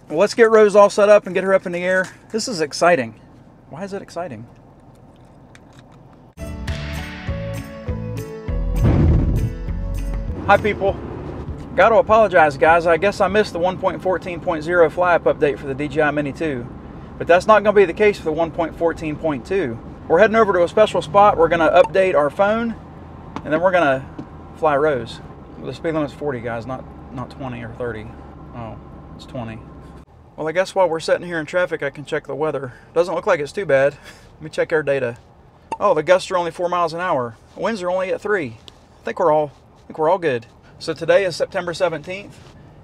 Well, let's get Rose all set up and get her up in the air. This is exciting. Why is it exciting? Hi people. Got to apologize guys, I guess I missed the 1.14.0 Fly App update for the DJI Mini 2. But that's not going to be the case for the 1.14.2. We're heading over to a special spot. We're going to update our phone, and then we're going to fly Rose. The speed limit's 40 guys, not 20 or 30. Oh, it's 20. Well, I guess while we're sitting here in traffic, I can check the weather. Doesn't look like it's too bad. Let me check our data. Oh, the gusts are only 4 miles an hour. The winds are only at 3. I think we're all good. So today is September 17th,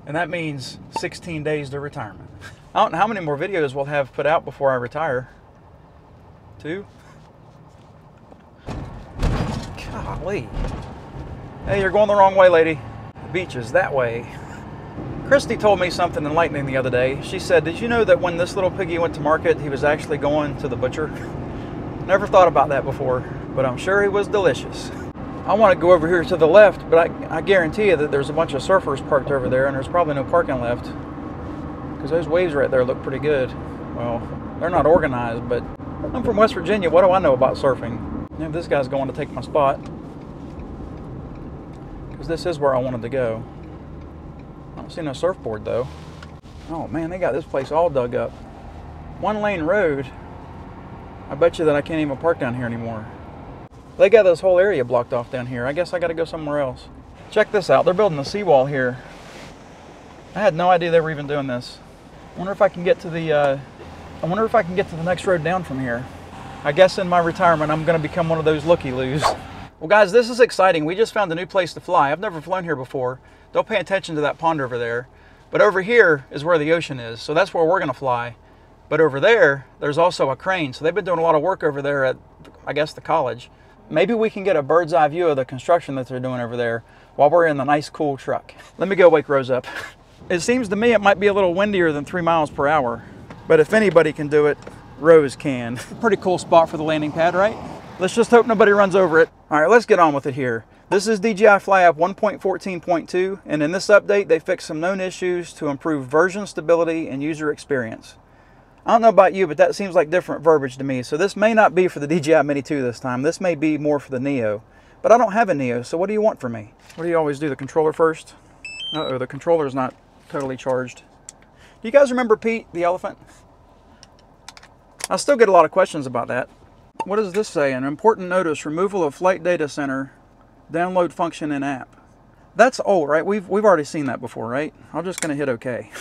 and that means 16 days to retirement. I don't know how many more videos we'll have put out before I retire. 2? Golly. Hey, you're going the wrong way, lady. The beach is that way. Christy told me something enlightening the other day. She said, did you know that when this little piggy went to market, he was actually going to the butcher? Never thought about that before, but I'm sure he was delicious. I want to go over here to the left, but I guarantee you that there's a bunch of surfers parked over there, and there's probably no parking left. Because those waves right there look pretty good. Well, they're not organized, but I'm from West Virginia. What do I know about surfing? You know, this guy's going to take my spot. Because this is where I wanted to go. I don't see no surfboard, though. Oh, man, they got this place all dug up. 1-lane road. I bet you that I can't even park down here anymore. They got this whole area blocked off down here. I guess I got to go somewhere else. Check this out. They're building a seawall here. I had no idea they were even doing this. I wonder if I can get to the next road down from here. I guess in my retirement, I'm going to become one of those looky-loos. Well, guys, this is exciting. We just found a new place to fly. I've never flown here before. Don't pay attention to that pond over there. But over here is where the ocean is. So that's where we're going to fly. But over there, there's also a crane. So they've been doing a lot of work over there at, I guess, the college. Maybe we can get a bird's eye view of the construction that they're doing over there while we're in the nice, cool truck. Let me go wake Rose up. It seems to me it might be a little windier than 3 miles per hour. But if anybody can do it, Rose can. Pretty cool spot for the landing pad, right? Let's just hope nobody runs over it. All right, let's get on with it here. This is DJI Fly App 1.14.2, and in this update, they fixed some known issues to improve version stability and user experience. I don't know about you, but that seems like different verbiage to me. So this may not be for the DJI Mini 2 this time. This may be more for the Neo. But I don't have a Neo, so what do you want from me? What do you always do, the controller first? Uh-oh, the controller's not totally charged. Do you guys remember Pete, the elephant? I still get a lot of questions about that. What does this say? An important notice, removal of flight data center, download function in app. That's old, right? We've already seen that before, right? I'm just gonna hit OK.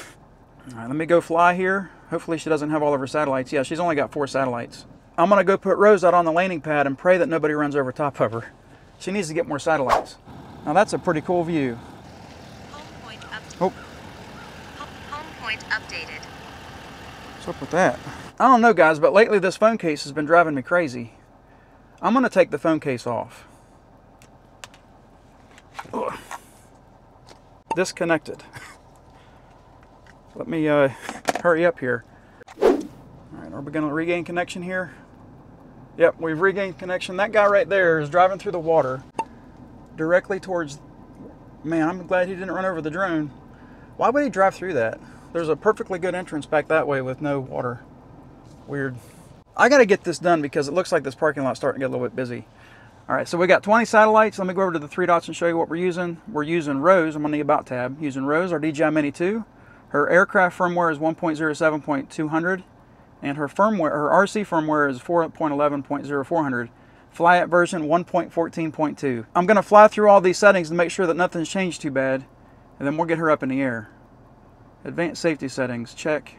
All right, let me go fly here. Hopefully she doesn't have all of her satellites. Yeah, she's only got 4 satellites. I'm gonna go put Rose out on the landing pad and pray that nobody runs over top of her. She needs to get more satellites. Now that's a pretty cool view. Home point oh. Home point updated. What's up with that? I don't know guys, but lately this phone case has been driving me crazy. I'm gonna take the phone case off. Ugh. Disconnected. Let me hurry up here. All right, are we going to regain connection here? Yep, we've regained connection. That guy right there is driving through the water directly towards... Man, I'm glad he didn't run over the drone. Why would he drive through that? There's a perfectly good entrance back that way with no water. Weird. I got to get this done because it looks like this parking lot's starting to get a little bit busy. All right, so we got 20 satellites. Let me go over to the 3 dots and show you what we're using. We're using Rose. I'm on the About tab. Using Rose, our DJI Mini 2. Her aircraft firmware is 1.07.200, and her RC firmware is 4.11.0400. Fly App version 1.14.2. I'm going to fly through all these settings to make sure that nothing's changed too bad, and then we'll get her up in the air. Advanced safety settings, check.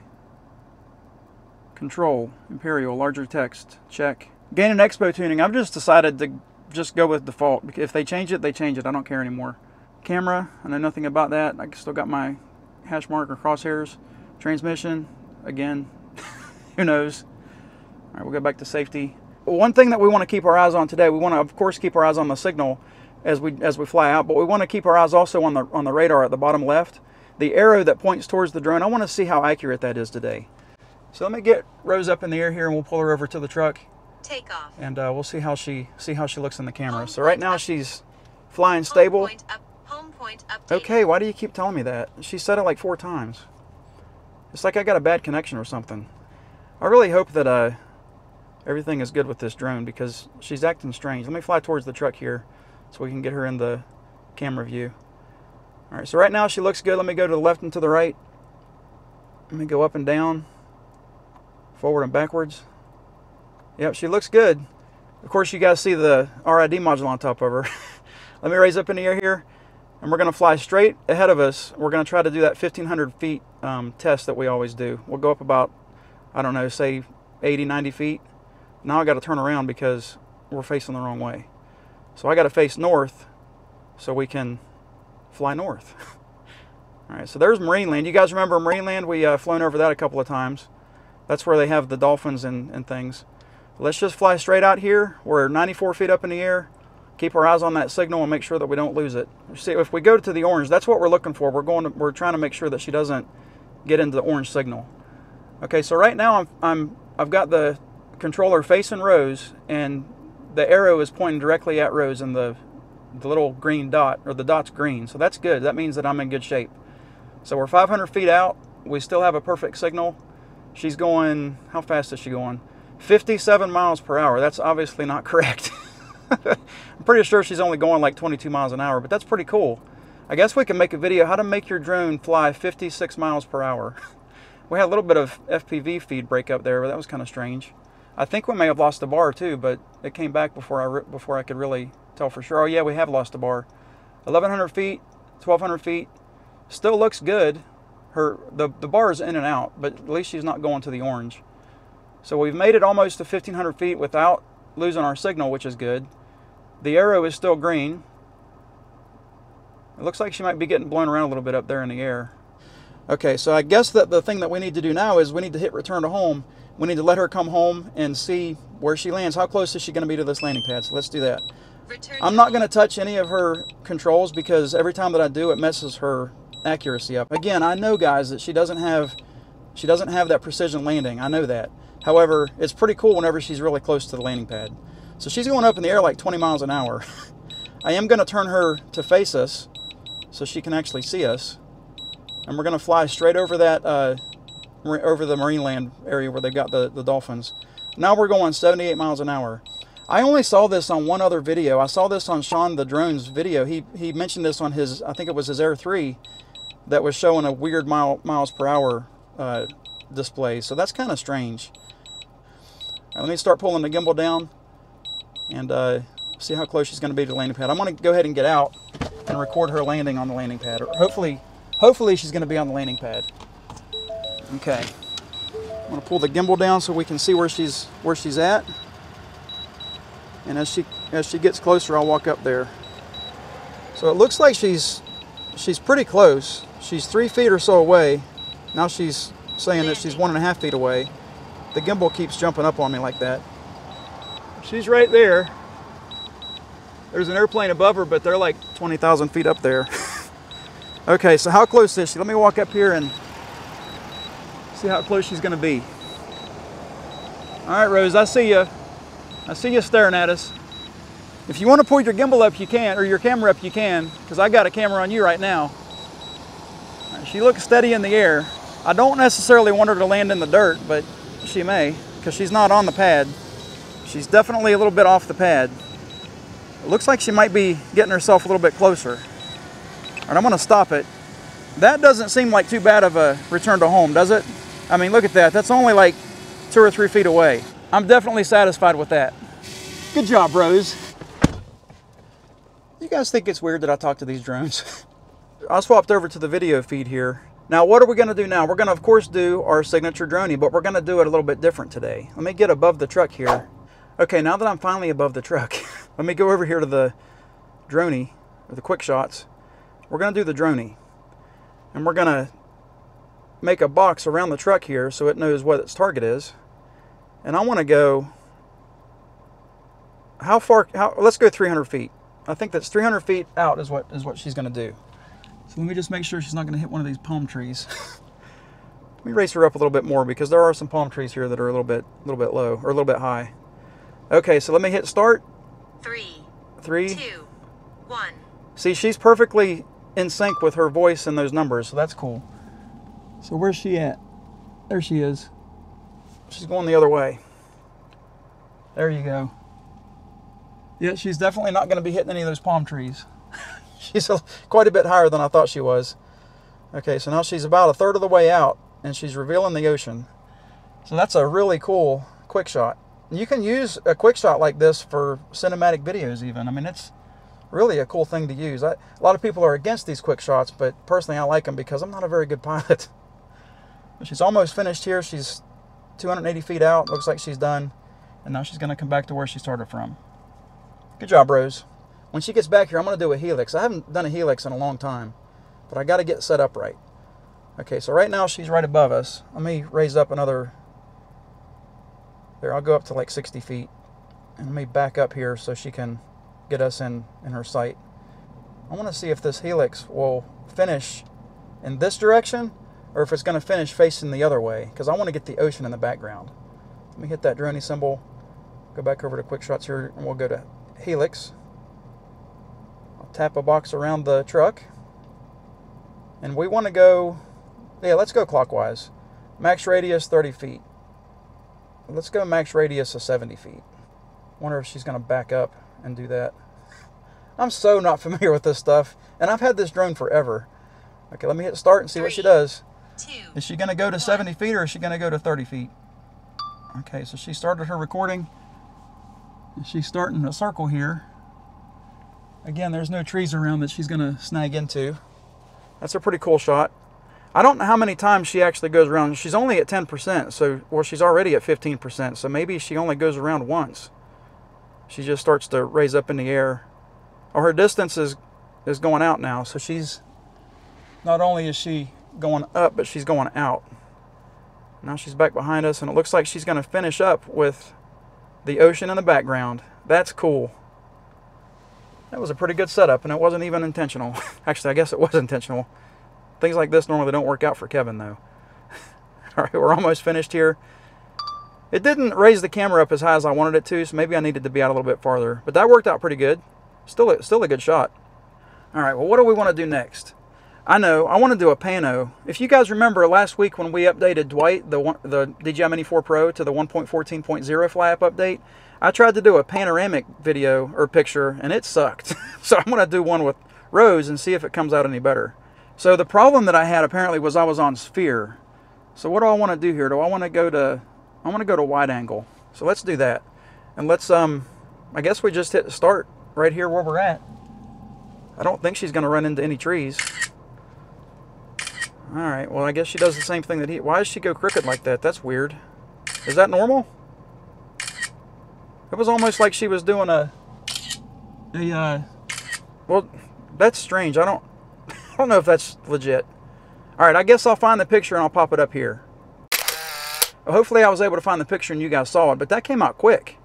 Control, Imperial, larger text, check. Gain and expo tuning, I've just decided to just go with default. If they change it, they change it. I don't care anymore. Camera, I know nothing about that. I still got my hash mark or crosshairs. Transmission, again, who knows. All right, we'll go back to safety. One thing that we want to keep our eyes on today, we want to of course keep our eyes on the signal as we fly out, but we want to keep our eyes also on the radar at the bottom left. The arrow that points towards the drone, I want to see how accurate that is today. So let me get Rose up in the air here and we'll pull her over to the truck. Take off. And we'll see how she looks in the camera. So right now she's flying stable. Home point updated. Okay, why do you keep telling me that? She said it like 4 times. It's like I got a bad connection or something. I really hope that everything is good with this drone because she's acting strange. Let me fly towards the truck here so we can get her in the camera view. All right, so right now she looks good. Let me go to the left and to the right. Let me go up and down, forward and backwards. Yep, she looks good. Of course, you guys see the RID module on top of her. Let me raise up in the air here, and we're going to fly straight ahead of us. We're going to try to do that 1,500 feet test that we always do. We'll go up about, I don't know, say 80, 90 feet. Now I got to turn around because we're facing the wrong way. So I got to face north so we can fly north. All right, so there's Marineland. You guys remember Marineland? We flown over that a couple of times. That's where they have the dolphins and things. Let's just fly straight out here. We're 94 feet up in the air. Keep our eyes on that signal and make sure that we don't lose it. See, if we go to the orange, that's what we're looking for. We're trying to make sure that she doesn't get into the orange signal. Okay, so right now I've got the controller facing Rose, and the arrow is pointing directly at Rose, and the little green dot, or the dot's green. So that's good. That means that I'm in good shape. So we're 500 feet out. We still have a perfect signal. She's going, how fast is she going? 57 miles per hour. That's obviously not correct. I'm pretty sure she's only going like 22 miles an hour, but that's pretty cool. I guess we can make a video how to make your drone fly 56 miles per hour. We had a little bit of FPV feed break up there, but that was kind of strange. I think we may have lost the bar too, but it came back before I could really tell for sure. Oh yeah, we have lost the bar. 1,100 feet, 1,200 feet. Still looks good. The bar is in and out, but at least she's not going to the orange. So we've made it almost to 1,500 feet without losing our signal, which is good. The arrow is still green. It looks like she might be getting blown around a little bit up there in the air. Okay, so I guess that the thing that we need to do now is we need to hit return to home. We need to let her come home and see where she lands. How close is she going to be to this landing pad? So let's do that. I'm not going to touch any of her controls because every time that I do, it messes her accuracy up. Again, I know, guys, that she doesn't have that precision landing. I know that. However, it's pretty cool whenever she's really close to the landing pad. So she's going up in the air like 20 miles an hour. I am going to turn her to face us so she can actually see us. And we're going to fly straight over that, over the Marineland area where they've got the dolphins. Now we're going 78 miles an hour. I only saw this on one other video. I saw this on Sean the Drone's video. He mentioned this on his, I think it was his Air 3, that was showing a weird miles per hour display. So that's kind of strange. All right, let me start pulling the gimbal down and see how close she's going to be to the landing pad. I'm going to go ahead and get out and record her landing on the landing pad. Or hopefully she's going to be on the landing pad. Okay. I'm going to pull the gimbal down so we can see where she's at. And as she gets closer, I'll walk up there. So it looks like she's pretty close. She's 3 feet or so away. Now she's saying that she's 1.5 feet away. The gimbal keeps jumping up on me like that. She's right there. There's an airplane above her, but they're like 20,000 feet up there. Okay, so how close is she? Let me walk up here and see how close she's going to be. All right, Rose, I see you. I see you staring at us. If you want to pull your gimbal up, you can, or your camera up, you can, because I got a camera on you right now. All right, she looks steady in the air. I don't necessarily want her to land in the dirt, but she may, because she's not on the pad. She's definitely a little bit off the pad. It looks like she might be getting herself a little bit closer. All right, I'm going to stop it. That doesn't seem like too bad of a return to home, does it? I mean, look at that. That's only like 2 or 3 feet away. I'm definitely satisfied with that. Good job, Rose. You guys think it's weird that I talk to these drones? I swapped over to the video feed here. Now, what are we going to do now? We're going to, of course, do our signature Dronie, but we're going to do it a little bit different today. Let me get above the truck here. Okay, now that I'm finally above the truck, let me go over here to the Dronie, or the quick shots. We're going to do the Dronie. And we're going to make a box around the truck here so it knows what its target is. And I want to go, let's go 300 feet. I think that's 300 feet out is what she's going to do. So let me just make sure she's not going to hit one of these palm trees. Let me raise her up a little bit more because there are some palm trees here that are a little bit low, or a little bit high. Okay, so let me hit start. 3, 2, 1. See, she's perfectly in sync with her voice and those numbers, so that's cool. So where's she at? There she is. She's going the other way. There you go. Yeah, she's definitely not going to be hitting any of those palm trees. She's quite a bit higher than I thought she was. Okay, so now she's about a third of the way out, and she's revealing the ocean. So that's a really cool quick shot. You can use a quick shot like this for cinematic videos even. I mean, it's really a cool thing to use. A lot of people are against these quick shots, but personally I like them because I'm not a very good pilot. She's almost finished here. She's 280 feet out. Looks like she's done. And now she's going to come back to where she started from. Good job, Rose. When she gets back here, I'm going to do a helix. I haven't done a helix in a long time, but I got to get set up right. Okay, so right now she's right above us. Let me raise up another. There, I'll go up to like 60 feet. And let me back up here so she can get us in her sight. I want to see if this helix will finish in this direction or if it's going to finish facing the other way, because I want to get the ocean in the background. Let me hit that Dronie symbol, go back over to quick shots here, and we'll go to helix. I'll tap a box around the truck, and we want to go, yeah, let's go clockwise. Max radius 30 feet. Let's go max radius of 70 feet. Wonder if she's going to back up and do that. I'm so not familiar with this stuff, and I've had this drone forever. Okay, let me hit start and see what she does. Is she going to go to 70 feet or is she going to go to 30 feet? Okay, so she started her recording. She's starting a circle here. Again, there's no trees around that she's going to snag into. That's a pretty cool shot. I don't know how many times she actually goes around. She's only at 10%, so, well, she's already at 15%, so maybe she only goes around once. She just starts to raise up in the air. Oh, her distance is going out now, so she's, not only is she going up, but she's going out. Now she's back behind us, and it looks like she's going to finish up with the ocean in the background. That's cool. That was a pretty good setup, and it wasn't even intentional. Actually, I guess it was intentional. Things like this normally don't work out for Kevin, though. All right, we're almost finished here. It didn't raise the camera up as high as I wanted it to, so maybe I needed to be out a little bit farther. But that worked out pretty good. Still a good shot. All right, well, what do we want to do next? I know, I want to do a pano. If you guys remember last week when we updated Dwight, the DJI Mini 4 Pro to the 1.14.0 Fly App update, I tried to do a panoramic video or picture, and it sucked. So I'm going to do one with Rose and see if it comes out any better. So the problem that I had apparently was I was on sphere. So what do I want to do here? Do I want to go to, I want to go to wide angle. So let's do that. And let's, I guess we just hit start right here where we're at. I don't think she's going to run into any trees. All right, well, I guess she does the same thing that he... Why does she go crooked like that? That's weird. Is that normal? It was almost like she was doing well, that's strange. I don't know if that's legit. All right, I guess I'll find the picture and I'll pop it up here. Well, hopefully I was able to find the picture and you guys saw it, but that came out quick.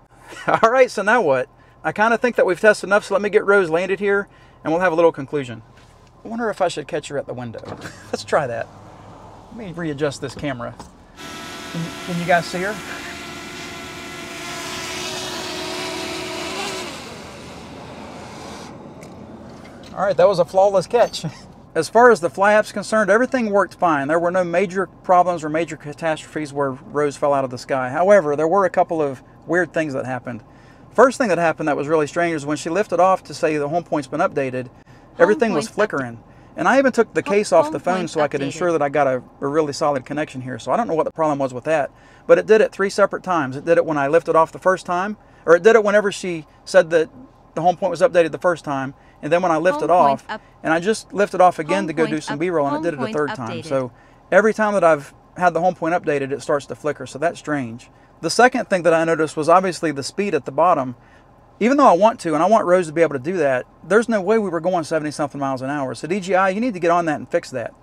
All right, so now what? I kind of think that we've tested enough, so let me get Rose landed here and we'll have a little conclusion. I wonder if I should catch her at the window. Let's try that. Let me readjust this camera. Can you guys see her? All right, that was a flawless catch. As far as the Fly App's concerned, everything worked fine. There were no major problems or major catastrophes where Rose fell out of the sky. However, there were a couple of weird things that happened. First thing that happened that was really strange is when she lifted off to say the home point's been updated, everything was flickering. And I even took the case off the phone so I could ensure that I got a really solid connection here. So I don't know what the problem was with that. But it did it 3 separate times. It did it when I lifted off the first time. Or it did it whenever she said that the home point was updated the first time. And then when I lifted off, and I just lifted off again to go do some B-roll, and it did it a third time. So every time that I've had the home point updated, it starts to flicker. So that's strange. The second thing that I noticed was obviously the speed at the bottom. Even though I want to, and I want Rose to be able to do that, there's no way we were going 70-something miles an hour. So DJI, you need to get on that and fix that.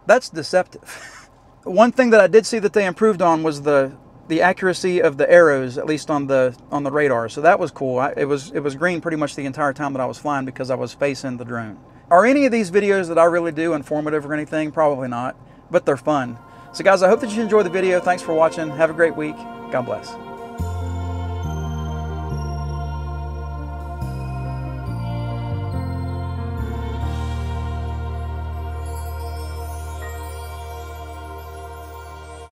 That's deceptive. One thing that I did see that they improved on was the accuracy of the arrows, at least on the radar. So that was cool. It was green pretty much the entire time that I was flying because I was facing the drone. Are any of these videos that I really do informative or anything? Probably not, but they're fun. So guys, I hope that you enjoyed the video. Thanks for watching. Have a great week. God bless.